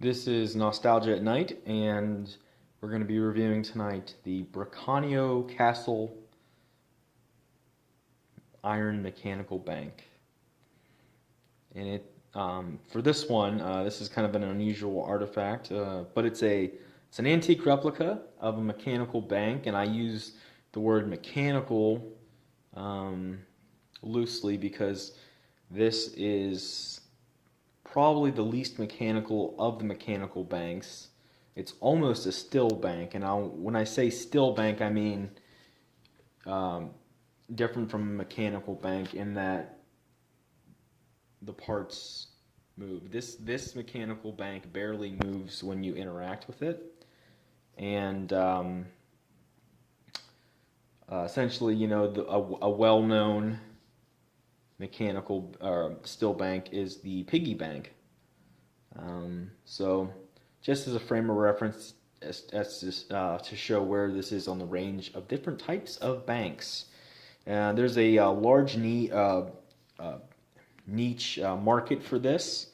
This is Nostalgia at Night, and we're going to be reviewing tonight the Bracanio Castle Iron Mechanical Bank. And for this one, this is kind of an unusual artifact, but it's an antique replica of a mechanical bank, and I use the word mechanical um, loosely because this is probably the least mechanical of the mechanical banks. It's almost a still bank, and when I say still bank, I mean um, different from a mechanical bank in that the parts move. This mechanical bank barely moves when you interact with it, and essentially, a well-known mechanical still bank is the piggy bank. So, just as a frame of reference, to show where this is on the range of different types of banks. There's a large niche market for this.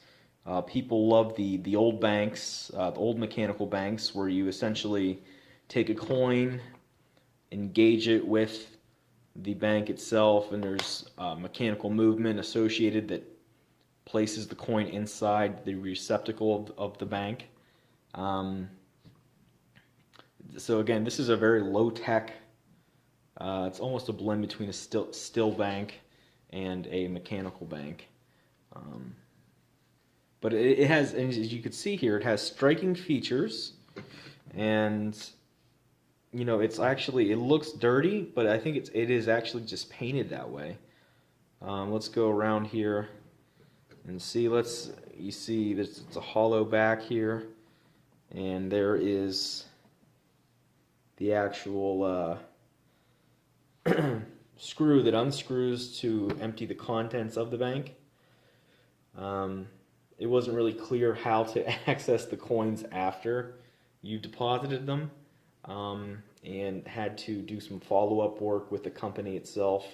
People love the old banks, the old mechanical banks, where you essentially take a coin, engage it with the bank itself, and there's mechanical movement associated that places the coin inside the receptacle of the bank. Um, so again, this is a very low tech. It's almost a blend between a still bank and a mechanical bank. Um, but it has, and as you can see here, it has striking features, and it looks dirty, but I think it is actually just painted that way. Let's go around here and see. You see it's a hollow back here, and there is the actual screw that unscrews to empty the contents of the bank. It wasn't really clear how to access the coins after you deposited them, and had to do some follow-up work with the company itself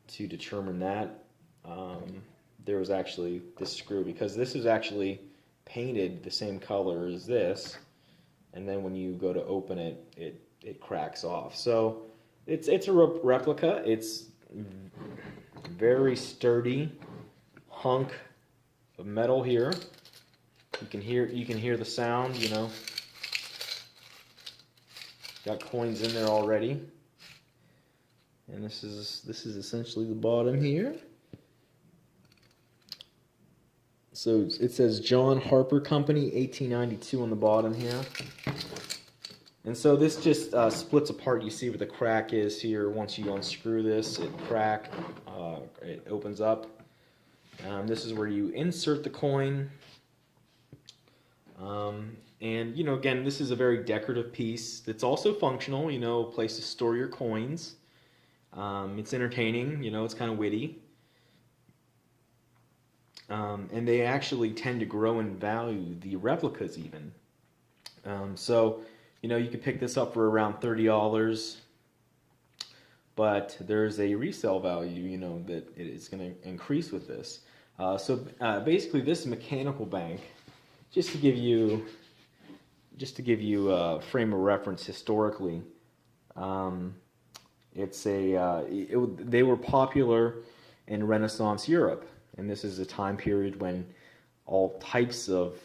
to determine that. There was actually this screw, because this is actually painted the same color as this, and then when you go to open it, it cracks off. So it's a replica. It's very sturdy hunk of metal here. You can hear the sound. Got coins in there already, and this is essentially the bottom here. So it says John Harper Company, 1892 on the bottom here. And so this just splits apart. You see where the crack is here. Once you unscrew this, it opens up. This is where you insert the coin. And again, this is a very decorative piece that's also functional. A place to store your coins. It's entertaining. It's kind of witty. And they actually tend to grow in value, the replicas even. So, you could pick this up for around $30, but there's a resale value, that it is going to increase with this. So basically, this mechanical bank, just to give you a frame of reference historically, they were popular in Renaissance Europe. And this is a time period when all types of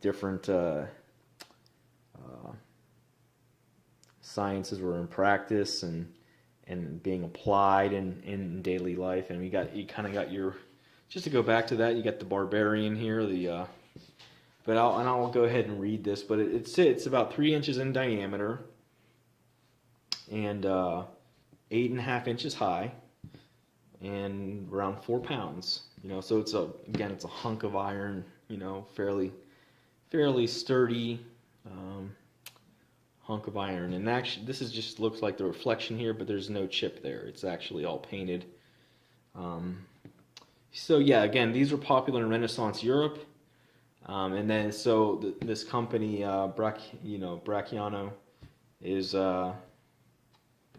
different sciences were in practice and being applied in daily life. And you kind of got your, just to go back to that, you got the barbarian here. But I'll go ahead and read this. But it's about 3 inches in diameter and 8.5 inches high, and around 4 pounds. So it's a hunk of iron. Fairly sturdy hunk of iron. And actually, just looks like the reflection here, but there's no chip there. It's actually all painted. So yeah, again, these were popular in Renaissance Europe, and then this company Brachiano is.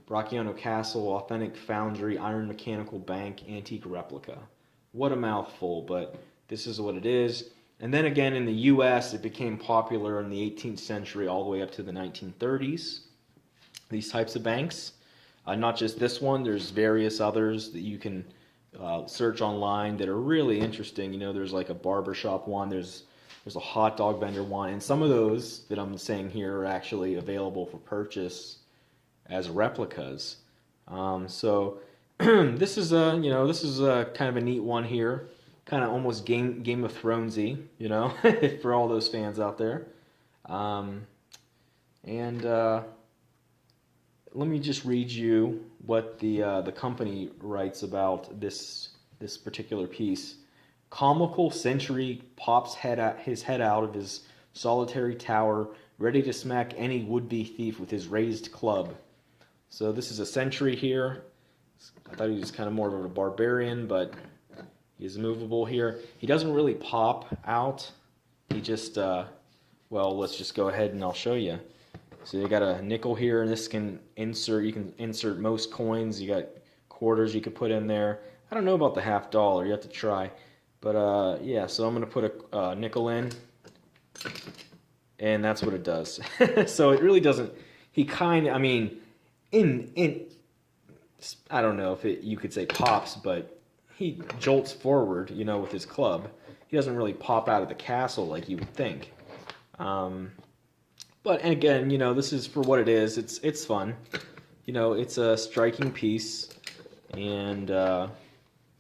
Brachiano Castle, Authentic Foundry, Iron Mechanical Bank, Antique Replica. What a mouthful, but this is what it is. And then again in the U.S., it became popular in the 18th century all the way up to the 1930s. These types of banks. Not just this one, there's various others that you can search online that are really interesting. You know, there's like a barbershop one, there's a hot dog vendor one, and some of those that I'm saying here are actually available for purchase as replicas. So this is kind of a neat one here, kind of almost Game of Thronesy, you know, for all those fans out there. And let me just read you what the company writes about this particular piece. Comical sentry pops his head out of his solitary tower, ready to smack any would-be thief with his raised club. So this is a sentry here. I thought he was kind of more of a barbarian, but he's movable here. He doesn't really pop out. He just, well, let's just go ahead and I'll show you. So you got a nickel here, and this can insert. You can insert most coins. You got quarters you could put in there. I don't know about the $50. You have to try. But yeah, so I'm gonna put a nickel in, and that's what it does. So it really doesn't. He kind of, I mean, I don't know if you could say pops, but he jolts forward, you know, with his club. He doesn't really pop out of the castle like you would think. But again, you know, this is for what it is. It's fun. You know, it's a striking piece, and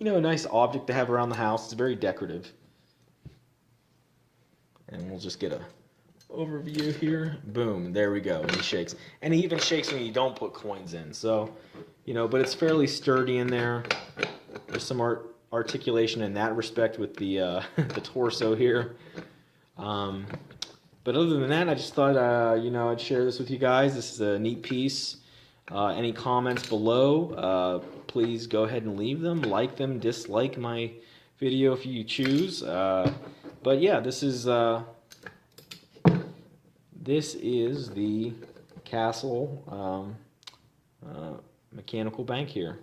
you know, a nice object to have around the house. It's very decorative. And we'll just get a overview here. Boom, there we go. And he shakes. And he even shakes when you don't put coins in. So, you know, but it's fairly sturdy in there. There's some articulation in that respect with the the torso here. But other than that, I just thought, you know, I'd share this with you guys. This is a neat piece. Any comments below, please go ahead and leave them. Like them, dislike my video if you choose. But yeah, this is the Castle mechanical bank here.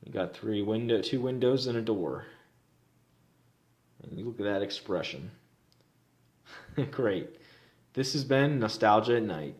You got two windows and a door. And you look at that expression. Great. This has been Nostalgia at Night.